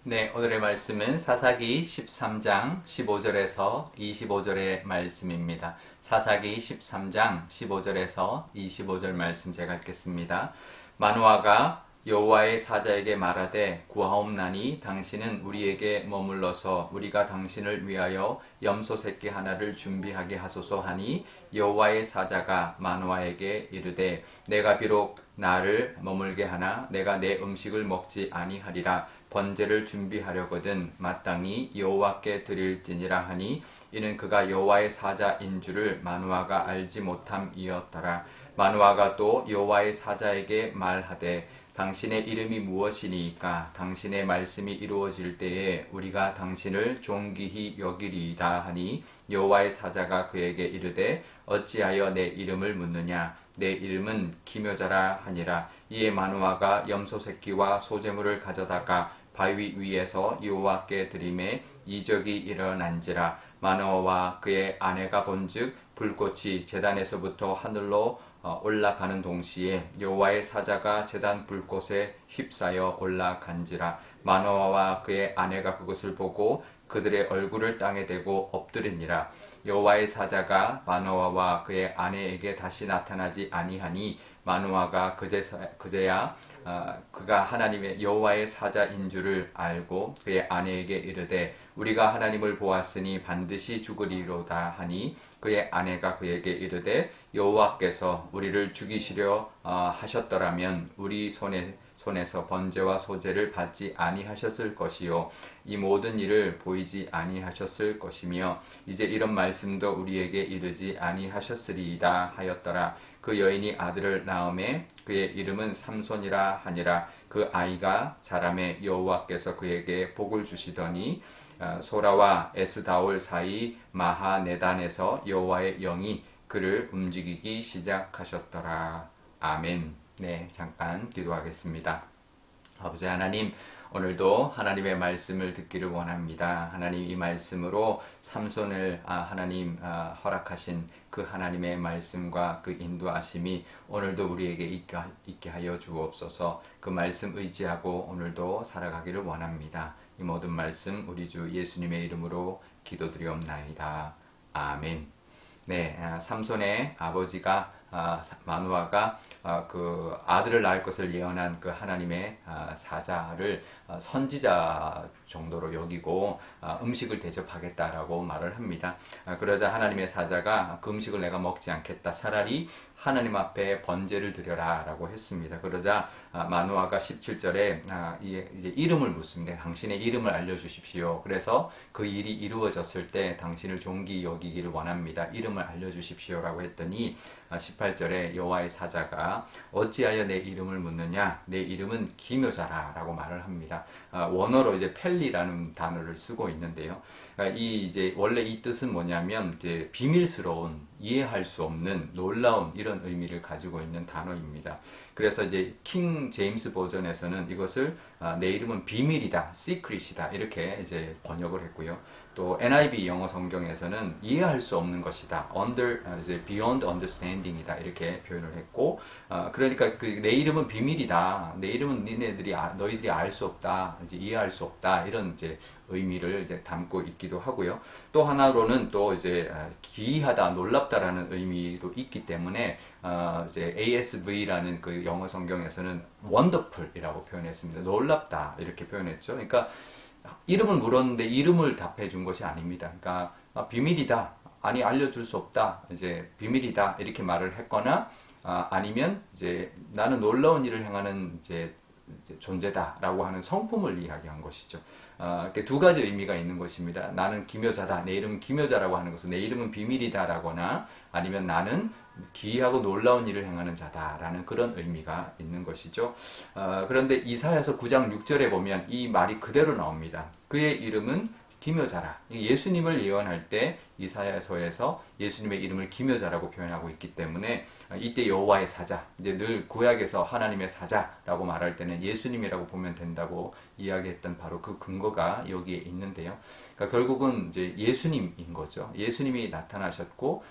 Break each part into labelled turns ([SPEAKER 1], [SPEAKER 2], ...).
[SPEAKER 1] 네, 오늘의 말씀은 사사기 13장 15절에서 25절의 말씀입니다. 사사기 13장 15절에서 25절 말씀 제가 읽겠습니다. 마노아가 여호와의 사자에게 말하되 구하옵나니 당신은 우리에게 머물러서 우리가 당신을 위하여 염소 새끼 하나를 준비하게 하소서 하니 여호와의 사자가 마노아에게 이르되 내가 비록 나를 머물게 하나 내가 내 음식을 먹지 아니하리라. 번제를 준비하려거든 마땅히 여호와께 드릴지니라 하니 이는 그가 여호와의 사자인 줄을 마노아가 알지 못함이었더라. 마노아가 또 여호와의 사자에게 말하되 당신의 이름이 무엇이니까 당신의 말씀이 이루어질 때에 우리가 당신을 존귀히 여기리이다 하니 여호와의 사자가 그에게 이르되 어찌하여 내 이름을 묻느냐 내 이름은 기묘자라 하니라. 이에 마노아가 염소 새끼와 소제물을 가져다가 바위 위에서 여호와께 드리매 이적이 일어난지라. 마노아와 그의 아내가 본즉 불꽃이 제단에서부터 하늘로 올라가는 동시에 여호와의 사자가 제단 불꽃에 휩싸여 올라간지라. 마노아와 그의 아내가 그것을 보고 그들의 얼굴을 땅에 대고 엎드리니라. 여호와의 사자가 마노아와 그의 아내에게 다시 나타나지 아니하니 마노아가 그제야 그가 하나님의 여호와의 사자인 줄을 알고 그의 아내에게 이르되 우리가 하나님을 보았으니 반드시 죽으리로다 하니 그의 아내가 그에게 이르되 여호와께서 우리를 죽이시려 하셨더라면 우리 손에서 번제와 소제를 받지 아니하셨을 것이요 이 모든 일을 보이지 아니하셨을 것이며 이제 이런 말씀도 우리에게 이르지 아니하셨으리이다 하였더라. 그 여인이 아들을 낳음에 그의 이름은 삼손이라 하니라. 그 아이가 자라매 여호와께서 그에게 복을 주시더니 소라와 에스다올 사이 마하네단에서 여호와의 영이 그를 움직이기 시작하셨더라. 아멘. 네, 잠깐 기도하겠습니다. 아버지 하나님, 오늘도 하나님의 말씀을 듣기를 원합니다. 하나님 이 말씀으로 삼손을 하나님 허락하신 그 하나님의 말씀과 그 인도하심이 오늘도 우리에게 있게 하여 주옵소서. 그 말씀 의지하고 오늘도 살아가기를 원합니다. 이 모든 말씀 우리 주 예수님의 이름으로 기도드리옵나이다. 아멘. 네, 삼손의 아버지가 마누아가 그 아들을 낳을 것을 예언한 그 하나님의 사자를 선지자 정도로 여기고 음식을 대접하겠다라고 말을 합니다. 그러자 하나님의 사자가 그 음식을 내가 먹지 않겠다. 차라리 하나님 앞에 번제를 드려라 라고 했습니다. 그러자 마누아가 17절에 이제 이름을 묻습니다. 당신의 이름을 알려주십시오. 그래서 그 일이 이루어졌을 때 당신을 존귀 여기기를 원합니다. 이름을 알려주십시오 라고 했더니 18절에 여호와의 사자가 어찌하여 내 이름을 묻느냐 내 이름은 기묘자라 라고 말을 합니다. 원어로 이제 펠리라는 단어를 쓰고 있는데요. 이제 원래 이 뜻은 뭐냐면 이제 비밀스러운 이해할 수 없는 놀라운 이런 의미를 가지고 있는 단어입니다. 그래서 이제 킹 제임스 버전에서는 이것을 내 이름은 비밀이다, secret이다 이렇게 이제 번역을 했고요. 또 NIV 영어 성경에서는 이해할 수 없는 것이다, 이제 beyond understanding이다 이렇게 표현을 했고, 그러니까 그 내 이름은 비밀이다, 내 이름은 너희들이 알 수 없다, 이제 이해할 수 없다 이런 이제 의미를 이제 담고 있기도 하고요. 또 하나로는 또 이제 기이하다, 놀랍다라는 의미도 있기 때문에 이제 ASV라는 그 영어 성경에서는 wonderful이라고 표현했습니다. 놀랍다 이렇게 표현했죠. 그러니까 이름을 물었는데 이름을 답해 준 것이 아닙니다. 그러니까 비밀이다, 아니 알려줄 수 없다, 이제 비밀이다 이렇게 말을 했거나 아니면 이제 나는 놀라운 일을 행하는 이제 존재다라고 하는 성품을 이야기한 것이죠. 이렇게 두 가지 의미가 있는 것입니다. 나는 기묘자다, 내 이름은 기묘자라고 하는 것은 내 이름은 비밀이다라거나 아니면 나는 기이하고 놀라운 일을 행하는 자다라는 그런 의미가 있는 것이죠. 그런데 이사야서 9장 6절에 보면 이 말이 그대로 나옵니다. 그의 이름은 기묘자라. 예수님을 예언할 때 이사야서에서 예수님의 이름을 기묘자라고 표현하고 있기 때문에 이때 여호와의 사자, 이제 늘 구약에서 하나님의 사자라고 말할 때는 예수님이라고 보면 된다고 이야기했던 바로 그 근거가 여기에 있는데요. 그러니까 결국은 이제 예수님인 거죠. 예수님이 나타나셨고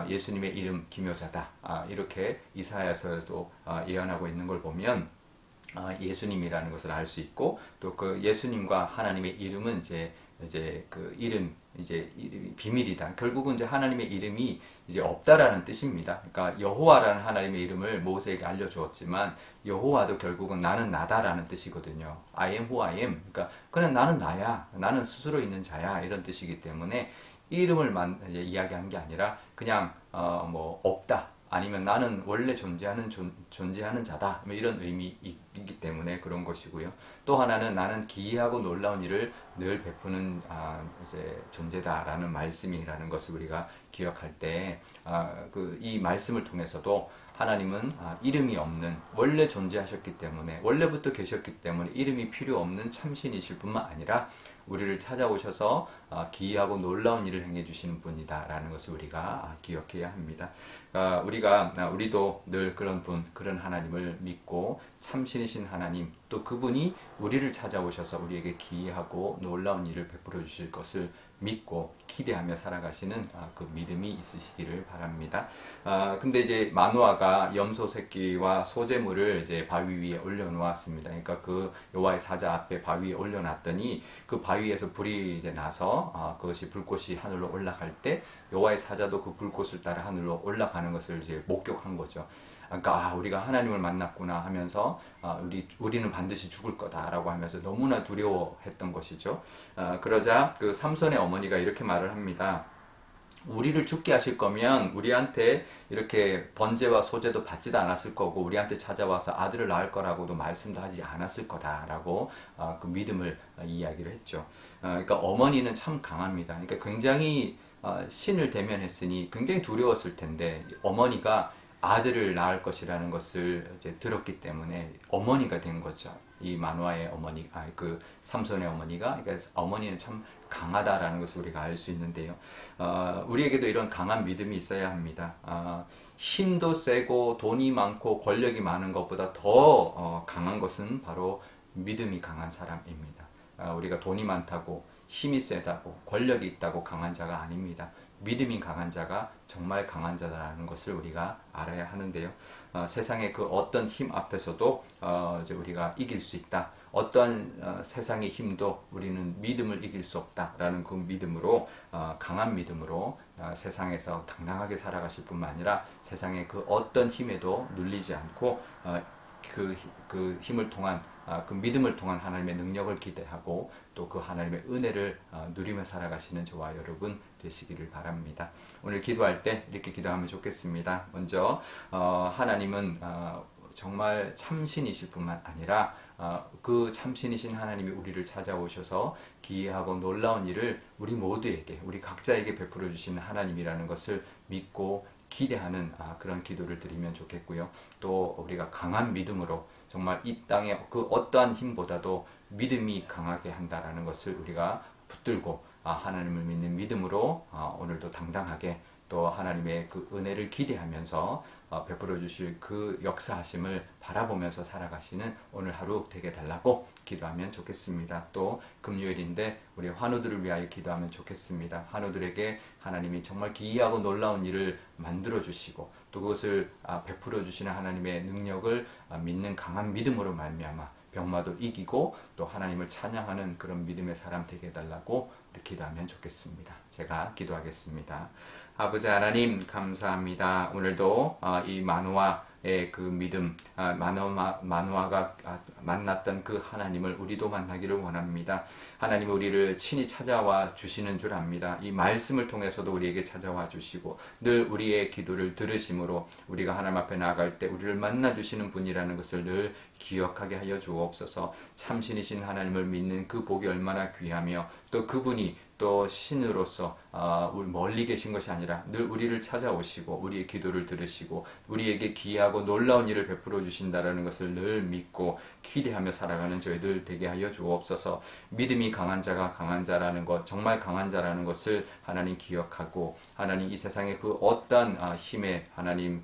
[SPEAKER 1] 예수님의 이름 기묘자다. 이렇게 이사야서에도 예언하고 있는 걸 보면 예수님이라는 것을 알 수 있고, 또 그 예수님과 하나님의 이름은 이제 그 이름, 이제 이름이 비밀이다. 결국은 이제 하나님의 이름이 이제 없다라는 뜻입니다. 그러니까 여호와라는 하나님의 이름을 모세에게 알려주었지만, 여호와도 결국은 나는 나다라는 뜻이거든요. I am who I am. 그러니까 그냥 나는 나야, 나는 스스로 있는 자야, 이런 뜻이기 때문에 이름을 이제 이야기한 게 아니라 그냥 뭐 없다, 아니면 나는 원래 존재하는 자다, 뭐 이런 의미이기 때문에 그런 것이고요. 또 하나는 나는 기이하고 놀라운 일을 늘 베푸는 이제 존재다라는 말씀이라는 것을 우리가 기억할 때, 이 말씀을 통해서도 하나님은 이름이 없는, 원래 존재하셨기 때문에, 원래부터 계셨기 때문에 이름이 필요 없는 참신이실 뿐만 아니라 우리를 찾아오셔서 기이하고 놀라운 일을 행해 주시는 분이다라는 것을 우리가 기억해야 합니다. 우리도 늘 그런 분, 그런 하나님을 믿고, 참신이신 하나님, 또 그분이 우리를 찾아오셔서 우리에게 기이하고 놀라운 일을 베풀어 주실 것을 믿고 기대하며 살아가시는 그 믿음이 있으시기를 바랍니다. 근데 이제 마노아가 염소 새끼와 소재물을 이제 바위 위에 올려놓았습니다. 그러니까 그 여호와의 사자 앞에 바위에 올려놨더니, 그 바위에서 불이 이제 나서 그것이 불꽃이 하늘로 올라갈 때 여호와의 사자도 그 불꽃을 따라 하늘로 올라가는 것을 이제 목격한 거죠. 그러니까 우리가 하나님을 만났구나 하면서 우리는 반드시 죽을 거다라고 하면서 너무나 두려워했던 것이죠. 그러자 그 삼손의 어머니가 이렇게 말을 합니다. 우리를 죽게 하실 거면 우리한테 이렇게 번제와 소제도 받지도 않았을 거고, 우리한테 찾아와서 아들을 낳을 거라고도 말씀도 하지 않았을 거다라고 그 믿음을 이야기를 했죠. 그러니까 어머니는 참 강합니다. 그러니까 굉장히 신을 대면했으니 굉장히 두려웠을 텐데, 어머니가 아들을 낳을 것이라는 것을 이제 들었기 때문에 어머니가 된 거죠. 이 마노아의 어머니, 그 삼손의 어머니가. 그러니까 어머니는 참 강하다라는 것을 우리가 알 수 있는데요. 우리에게도 이런 강한 믿음이 있어야 합니다. 힘도 세고 돈이 많고 권력이 많은 것보다 더 강한 것은 바로 믿음이 강한 사람입니다. 우리가 돈이 많다고, 힘이 세다고, 권력이 있다고 강한 자가 아닙니다. 믿음이 강한 자가 정말 강한 자라는 것을 우리가 알아야 하는데요. 세상의 그 어떤 힘 앞에서도 이제 우리가 이길 수 있다. 어떤 세상의 힘도 우리는 믿음을 이길 수 없다라는 그 믿음으로, 강한 믿음으로 세상에서 당당하게 살아가실 뿐만 아니라 세상의 그 어떤 힘에도 눌리지 않고 그 힘을 통한, 그 믿음을 통한 하나님의 능력을 기대하고, 또 그 하나님의 은혜를 누리며 살아가시는 저와 여러분 되시기를 바랍니다. 오늘 기도할 때 이렇게 기도하면 좋겠습니다. 먼저 하나님은 정말 참신이실 뿐만 아니라 그 참신이신 하나님이 우리를 찾아오셔서 기이하고 놀라운 일을 우리 모두에게, 우리 각자에게 베풀어 주시는 하나님이라는 것을 믿고 기대하는 그런 기도를 드리면 좋겠고요. 또 우리가 강한 믿음으로 정말 이 땅의 그 어떠한 힘보다도 믿음이 강하게 한다라는 것을 우리가 붙들고 하나님을 믿는 믿음으로 오늘도 당당하게 또 하나님의 그 은혜를 기대하면서 베풀어 주실 그 역사하심을 바라보면서 살아가시는 오늘 하루 되게 달라고 기도하면 좋겠습니다. 또 금요일인데 우리 환우들을 위하여 기도하면 좋겠습니다. 환우들에게 하나님이 정말 기이하고 놀라운 일을 만들어 주시고, 또 그것을 베풀어 주시는 하나님의 능력을 믿는 강한 믿음으로 말미암아 병마도 이기고 또 하나님을 찬양하는 그런 믿음의 사람 되게 해달라고 기도하면 좋겠습니다. 제가 기도하겠습니다. 아버지 하나님, 감사합니다. 오늘도 이 마노아의 그 믿음, 마노아가 만났던 그 하나님을 우리도 만나기를 원합니다. 하나님, 우리를 친히 찾아와 주시는 줄 압니다. 이 말씀을 통해서도 우리에게 찾아와 주시고, 늘 우리의 기도를 들으심으로 우리가 하나님 앞에 나아갈 때 우리를 만나 주시는 분이라는 것을 늘 기억하게 하여 주옵소서. 참신이신 하나님을 믿는 그 복이 얼마나 귀하며, 또 그분이 또 신으로서 우리 멀리 계신 것이 아니라 늘 우리를 찾아오시고 우리의 기도를 들으시고 우리에게 기이하고 놀라운 일을 베풀어 주신다라는 것을 늘 믿고 기대하며 살아가는 저희들 되게 하여 주옵소서. 믿음이 강한 자가 강한 자라는 것, 정말 강한 자라는 것을 하나님 기억하고, 하나님 이 세상의 그 어떠한 힘에 하나님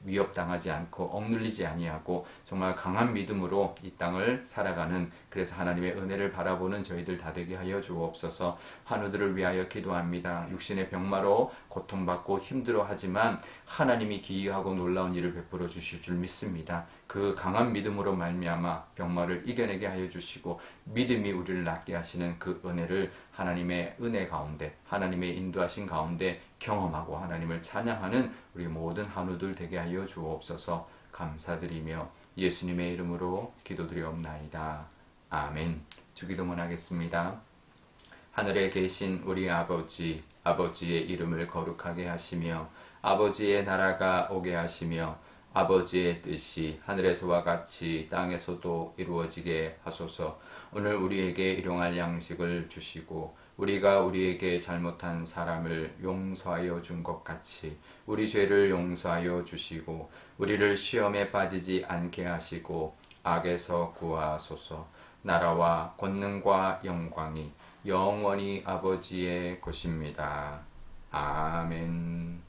[SPEAKER 1] 위협당하지 않고 억눌리지 아니하고 정말 강한 믿음으로 이 땅을 살아가는, 그래서 하나님의 은혜를 바라보는 저희들 다 되게 하여 주옵소서. 환우들을 위하여 기도합니다. 육신의 병마로 고통받고 힘들어하지만 하나님이 기이하고 놀라운 일을 베풀어 주실 줄 믿습니다. 그 강한 믿음으로 말미암아 병마를 이겨내게 하여 주시고 믿음이 우리를 낫게 하시는 그 은혜를 하나님의 은혜 가운데 하나님의 인도하신 가운데 경험하고 하나님을 찬양하는 우리 모든 한우들 되게 하여 주옵소서. 감사드리며 예수님의 이름으로 기도드리옵나이다. 아멘. 주기도문 하겠습니다. 하늘에 계신 우리 아버지, 아버지의 이름을 거룩하게 하시며 아버지의 나라가 오게 하시며 아버지의 뜻이 하늘에서와 같이 땅에서도 이루어지게 하소서. 오늘 우리에게 일용할 양식을 주시고 우리가 우리에게 잘못한 사람을 용서하여 준 것 같이 우리 죄를 용서하여 주시고 우리를 시험에 빠지지 않게 하시고 악에서 구하소서. 나라와 권능과 영광이 영원히 아버지의 것입니다. 아멘.